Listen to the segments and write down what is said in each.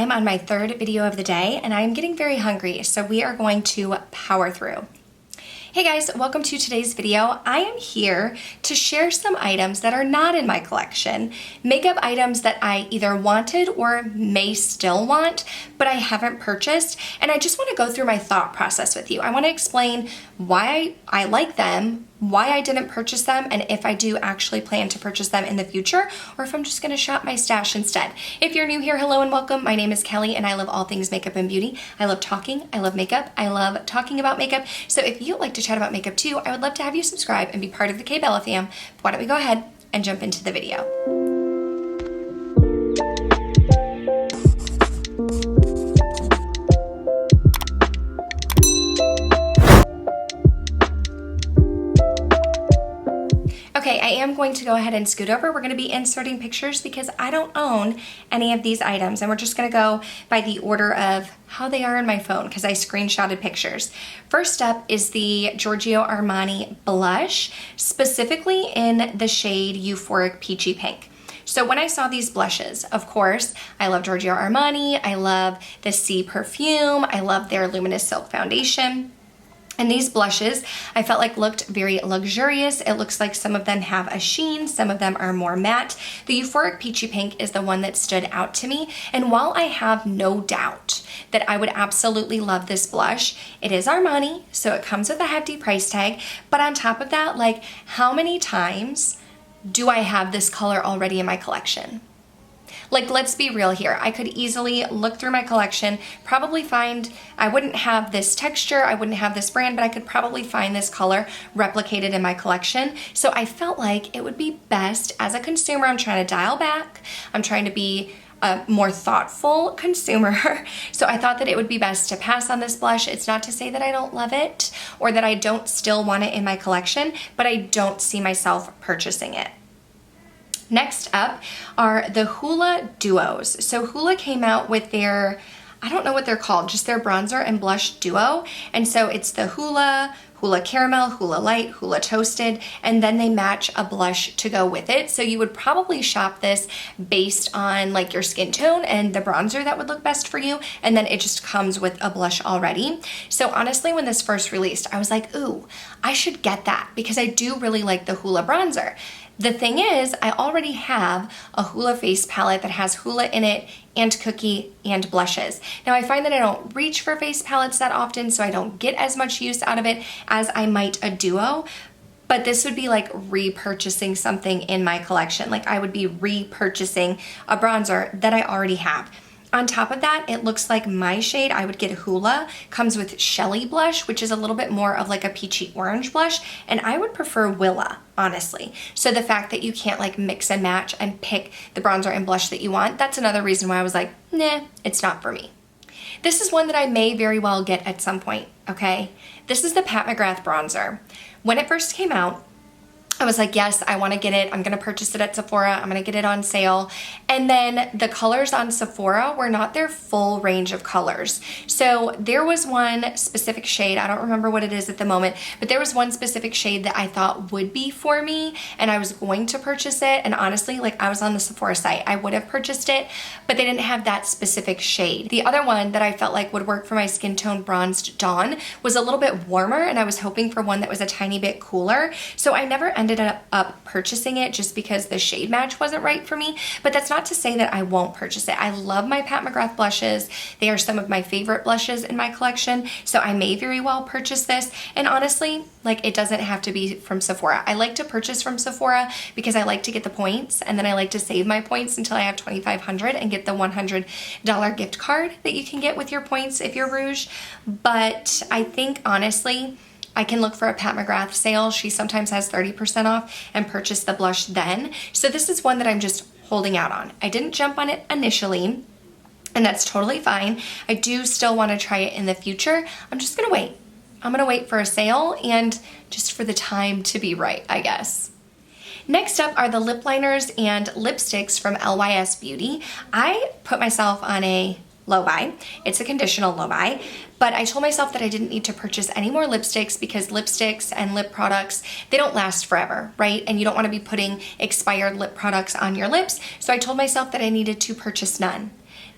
I'm on my third video of the day and I'm getting very hungry, so we are going to power through. Hey guys, welcome to today's video. I am here to share some items that are not in my collection, makeup items that I either wanted or may still want, but I haven't purchased, and I just want to go through my thought process with you. I want to explain why I like them, why I didn't purchase them, and if I do actually plan to purchase them in the future, or if I'm just gonna shop my stash instead. If you're new here, hello and welcome. My name is Kelly and I love all things makeup and beauty. I love talking, I love makeup, I love talking about makeup. So if you like to chat about makeup too, I would love to have you subscribe and be part of the K-Bella fam. But why don't we go ahead and jump into the video. Okay, I am going to go ahead and scoot over. We're going to be inserting pictures because I don't own any of these items, and we're just going to go by the order of how they are in my phone because I screenshotted pictures. First up is the Giorgio Armani blush, specifically in the shade Euphoric Peachy Pink. So when I saw these blushes, of course, I love Giorgio Armani, I love the Sea perfume, I love their Luminous Silk Foundation. And these blushes, I felt like looked very luxurious. It looks like some of them have a sheen, some of them are more matte. The Euphoric Peachy Pink is the one that stood out to me. And while I have no doubt that I would absolutely love this blush, it is Armani, so it comes with a hefty price tag. But on top of that, like, how many times do I have this color already in my collection? Like, let's be real here. I could easily look through my collection, probably find, I wouldn't have this texture, I wouldn't have this brand, but I could probably find this color replicated in my collection. So I felt like it would be best as a consumer. I'm trying to dial back. I'm trying to be a more thoughtful consumer. So I thought that it would be best to pass on this blush. It's not to say that I don't love it or that I don't still want it in my collection, but I don't see myself purchasing it. Next up are the Hoola Duos. So Hoola came out with their, I don't know what they're called, just their bronzer and blush duo. And so it's the Hoola, Hoola Caramel, Hoola Light, Hoola Toasted, and then they match a blush to go with it. So you would probably shop this based on like your skin tone and the bronzer that would look best for you. And then it just comes with a blush already. So honestly, when this first released, I was like, ooh, I should get that because I do really like the Hoola bronzer. The thing is, I already have a Hoola face palette that has Hoola in it and Cookie and blushes. Now I find that I don't reach for face palettes that often, so I don't get as much use out of it as I might a duo, but this would be like repurchasing something in my collection. Like I would be repurchasing a bronzer that I already have. On top of that, it looks like my shade, I would get Hoola, comes with Shelly blush, which is a little bit more of like a peachy orange blush, and I would prefer Willa, honestly. So the fact that you can't like mix and match and pick the bronzer and blush that you want, that's another reason why I was like, nah, it's not for me. This is one that I may very well get at some point, okay? This is the Pat McGrath bronzer. When it first came out, I was like, yes, I want to get it. I'm going to purchase it at Sephora. I'm going to get it on sale. And then the colors on Sephora were not their full range of colors. So there was one specific shade, I don't remember what it is at the moment, but there was one specific shade that I thought would be for me and I was going to purchase it. And honestly, like I was on the Sephora site, I would have purchased it, but they didn't have that specific shade. The other one that I felt like would work for my skin tone, Bronzed Dawn, was a little bit warmer and I was hoping for one that was a tiny bit cooler. So I never ended up purchasing it just because the shade match wasn't right for me, but that's not to say that I won't purchase it. I love my Pat McGrath blushes. They are some of my favorite blushes in my collection, so I may very well purchase this. And honestly, like it doesn't have to be from Sephora. I like to purchase from Sephora because I like to get the points and then I like to save my points until I have 2,500 and get the $100 gift card that you can get with your points if you're Rouge. But I think honestly, I can look for a Pat McGrath sale. She sometimes has 30% off and purchase the blush then. So this is one that I'm just holding out on. I didn't jump on it initially, and that's totally fine. I do still want to try it in the future. I'm just gonna wait. I'm gonna wait for a sale and just for the time to be right, I guess. Next up are the lip liners and lipsticks from Lys Beauty. I put myself on a low buy. It's a conditional low buy, but I told myself that I didn't need to purchase any more lipsticks because lipsticks and lip products, they don't last forever, right? And you don't want to be putting expired lip products on your lips. So I told myself that I needed to purchase none.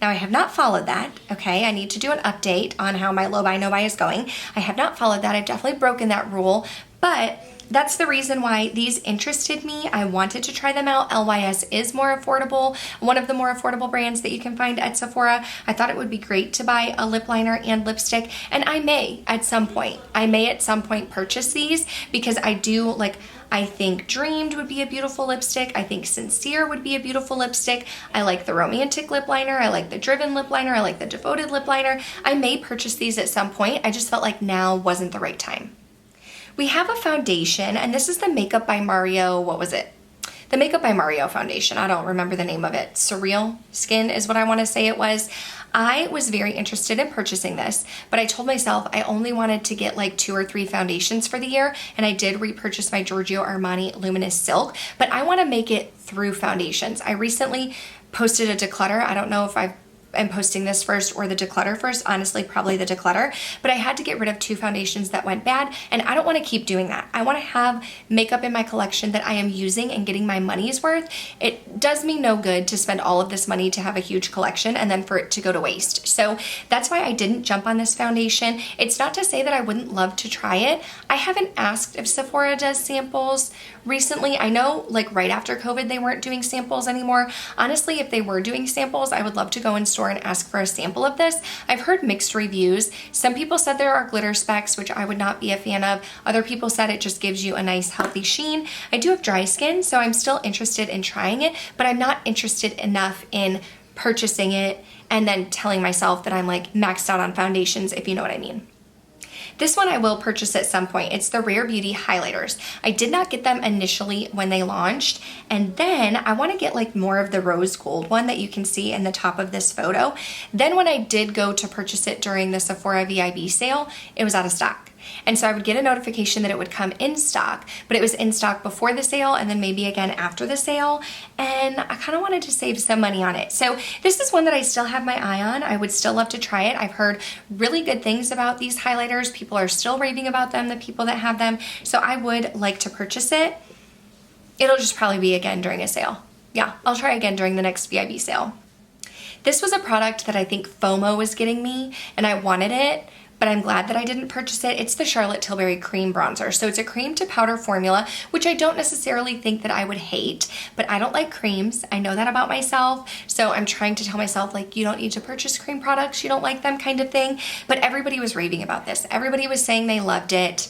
Now I have not followed that, okay? I need to do an update on how my low buy, no buy is going. I have not followed that. I've definitely broken that rule, but that's the reason why these interested me. I wanted to try them out. LYS is more affordable, one of the more affordable brands that you can find at Sephora. I thought it would be great to buy a lip liner and lipstick, and I may at some point purchase these because I do like, I think Dreamed would be a beautiful lipstick. I think Sincere would be a beautiful lipstick. I like the Romantic lip liner. I like the Driven lip liner. I like the Devoted lip liner. I may purchase these at some point. I just felt like now wasn't the right time. We have a foundation, and this is the Makeup by Mario, what was it? The Makeup by Mario foundation. I don't remember the name of it. Surreal Skin is what I want to say it was. I was very interested in purchasing this, but I told myself I only wanted to get like 2 or 3 foundations for the year, and I did repurchase my Giorgio Armani Luminous Silk, but I want to make it through foundations. I recently posted a declutter. I don't know if I'm posting this first or the declutter first, honestly probably the declutter, but I had to get rid of 2 foundations that went bad, and I don't want to keep doing that. I want to have makeup in my collection that I am using and getting my money's worth. It does me no good to spend all of this money to have a huge collection and then for it to go to waste. So that's why I didn't jump on this foundation. It's not to say that I wouldn't love to try it. I haven't asked if Sephora does samples recently. I know like right after COVID they weren't doing samples anymore. Honestly, if they were doing samples, I would love to go in store and ask for a sample of this. I've heard mixed reviews. Some people said there are glitter specks, which I would not be a fan of. Other people said it just gives you a nice healthy sheen. I do have dry skin, so I'm still interested in trying it, but I'm not interested enough in purchasing it and then telling myself that I'm like maxed out on foundations, if you know what I mean. This one I will purchase at some point. It's the Rare Beauty highlighters. I did not get them initially when they launched, and then I want to get like more of the rose gold one that you can see in the top of this photo. Then when I did go to purchase it during the Sephora VIB sale, it was out of stock. And so I would get a notification that it would come in stock, but it was in stock before the sale and then maybe again after the sale. And I kind of wanted to save some money on it. So this is one that I still have my eye on. I would still love to try it. I've heard really good things about these highlighters. People are still raving about them, the people that have them. So I would like to purchase it. It'll just probably be again during a sale. Yeah, I'll try again during the next VIB sale. This was a product that I think FOMO was getting me and I wanted it, but I'm glad that I didn't purchase it. It's the Charlotte Tilbury Cream Bronzer. So it's a cream to powder formula, which I don't necessarily think that I would hate, but I don't like creams. I know that about myself. So I'm trying to tell myself like, you don't need to purchase cream products. You don't like them kind of thing. But everybody was raving about this. Everybody was saying they loved it.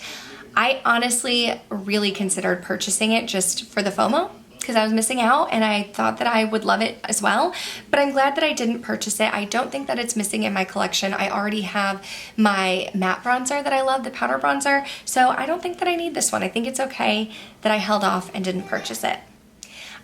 I honestly really considered purchasing it just for the FOMO, because I was missing out and I thought that I would love it as well, but I'm glad that I didn't purchase it. I don't think that it's missing in my collection. I already have my matte bronzer that I love, the powder bronzer, so I don't think that I need this one. I think it's okay that I held off and didn't purchase it.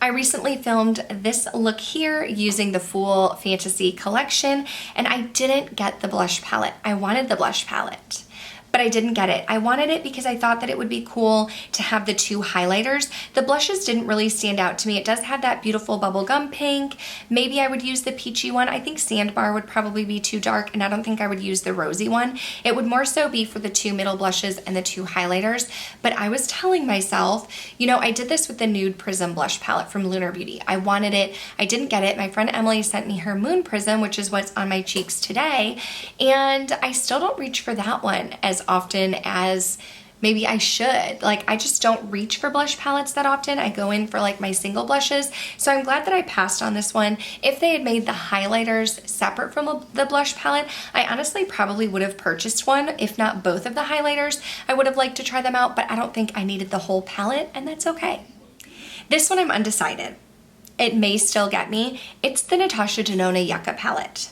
I recently filmed this look here using the Fool Fantasy collection, and I didn't get the blush palette. I wanted the blush palette, but I didn't get it. I wanted it because I thought that it would be cool to have the 2 highlighters. The blushes didn't really stand out to me. It does have that beautiful bubblegum pink. Maybe I would use the peachy one. I think Sandbar would probably be too dark, and I don't think I would use the rosy one. It would more so be for the 2 middle blushes and the 2 highlighters. But I was telling myself, you know, I did this with the Nude Prism blush palette from Lunar Beauty. I wanted it. I didn't get it. My friend Emily sent me her Moon Prism, which is what's on my cheeks today, and I still don't reach for that one as often as maybe I should. Like, I just don't reach for blush palettes that often. I go in for like my single blushes. So I'm glad that I passed on this one. If they had made the highlighters separate from the blush palette, I honestly probably would have purchased one, if not both of the highlighters. I would have liked to try them out, but I don't think I needed the whole palette, and that's okay. This one I'm undecided. It may still get me. It's the Natasha Denona Yucca palette.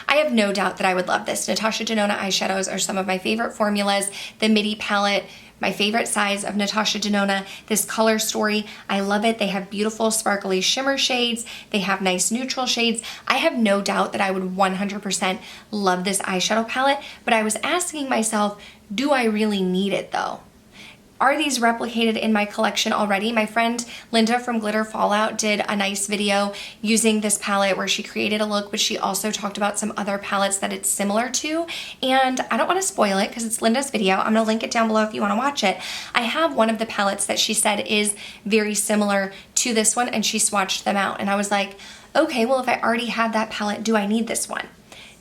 I have no doubt that I would love this. Natasha Denona eyeshadows are some of my favorite formulas. The midi palette, my favorite size of Natasha Denona. This color story, I love it. They have beautiful sparkly shimmer shades. They have nice neutral shades. I have no doubt that I would 100% love this eyeshadow palette, but I was asking myself, do I really need it though? Are these replicated in my collection already? My friend Linda from Glitter Fallout did a nice video using this palette where she created a look, but she also talked about some other palettes that it's similar to. And I don't want to spoil it because it's Linda's video. I'm going to link it down below if you want to watch it. I have one of the palettes that she said is very similar to this one, and she swatched them out. And I was like, okay, well, if I already have that palette, do I need this one?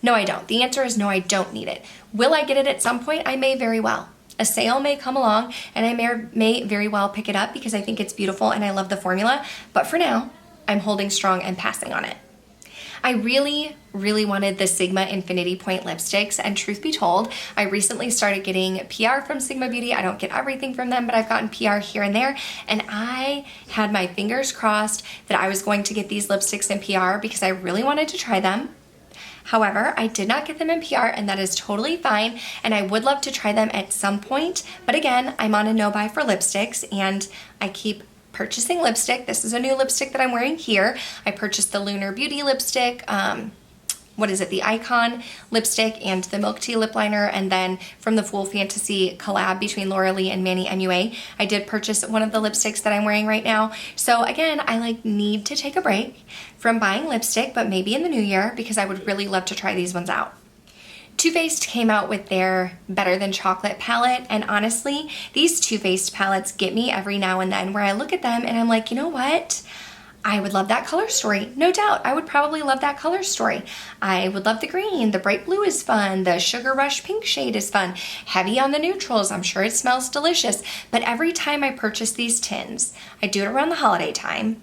No, I don't. The answer is no, I don't need it. Will I get it at some point? I may very well. A sale may come along and I may very well pick it up because I think it's beautiful and I love the formula. But for now, I'm holding strong and passing on it. I really wanted the Sigma Infinity Point lipsticks, and truth be told, I recently started getting PR from Sigma Beauty. I don't get everything from them, but I've gotten PR here and there, and I had my fingers crossed that I was going to get these lipsticks in PR because I really wanted to try them. However, I did not get them in PR, and that is totally fine, and I would love to try them at some point, but again, I'm on a no-buy for lipsticks, and I keep purchasing lipstick. This is a new lipstick that I'm wearing here. I purchased the Lunar Beauty lipstick, the Icon lipstick and the Milk Tea lip liner, and then from the Full Fantasy collab between Laura Lee and Manny MUA, I did purchase one of the lipsticks that I'm wearing right now. So again, I need to take a break from buying lipstick, but maybe in the new year because I would really love to try these ones out. Too Faced came out with their Better Than Chocolate palette, and honestly, these Too Faced palettes get me every now and then where I look at them and I'm like, you know what? I would love that color story. No doubt, I would probably love that color story. I would love the green. The bright blue is fun. The Sugar Rush pink shade is fun. Heavy on the neutrals. I'm sure it smells delicious. But every time I purchase these tins, I do it around the holiday time.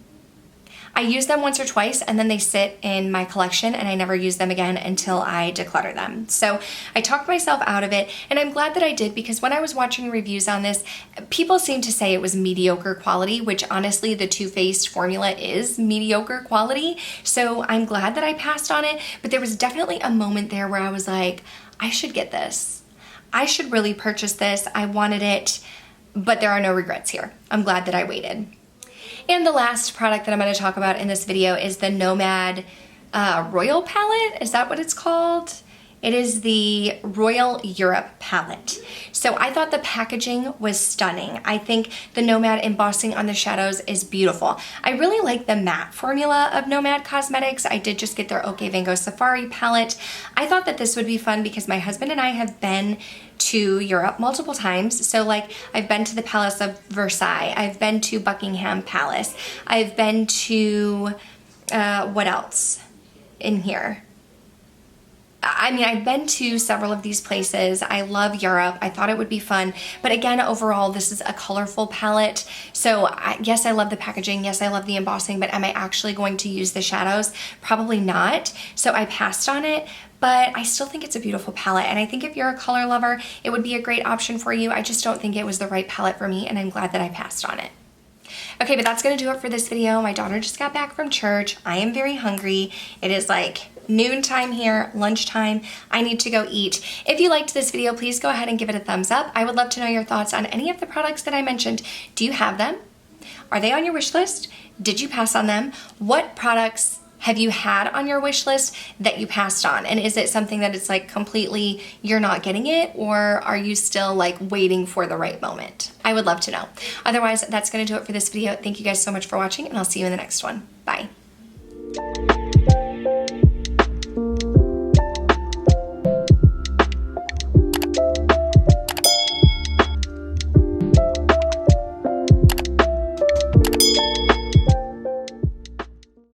I use them once or twice and then they sit in my collection and I never use them again until I declutter them. So I talked myself out of it, and I'm glad that I did because when I was watching reviews on this, people seemed to say it was mediocre quality, which honestly the Too Faced formula is mediocre quality. So I'm glad that I passed on it, but there was definitely a moment there where I was like, I should get this. I should really purchase this. I wanted it, but there are no regrets here. I'm glad that I waited. And the last product that I'm going to talk about in this video is the Nomad Royal palette. Is that what it's called? It is the Royal Europe palette. So I thought the packaging was stunning. I think the Nomad embossing on the shadows is beautiful. I really like the matte formula of Nomad Cosmetics. I did just get their Ok Van Gogh Safari palette. I thought that this would be fun because my husband and I have been to Europe multiple times. So I've been to the Palace of Versailles. I've been to Buckingham Palace. I've been to, what else in here? I mean, I've been to several of these places. I love Europe. I thought it would be fun. But again, overall, this is a colorful palette. So yes, I love the packaging. Yes, I love the embossing, but am I actually going to use the shadows? Probably not. So I passed on it, but I still think it's a beautiful palette. And I think if you're a color lover, it would be a great option for you. I just don't think it was the right palette for me, and I'm glad that I passed on it. Okay, but that's gonna do it for this video. My daughter just got back from church. I am very hungry. It is noontime here, lunchtime. I need to go eat. If you liked this video, please go ahead and give it a thumbs up. I would love to know your thoughts on any of the products that I mentioned. Do you have them? Are they on your wish list? Did you pass on them? What products have you had on your wish list that you passed on? And is it something that it's completely you're not getting it, or are you still waiting for the right moment? I would love to know. Otherwise, that's gonna do it for this video. Thank you guys so much for watching, and I'll see you in the next one. Bye.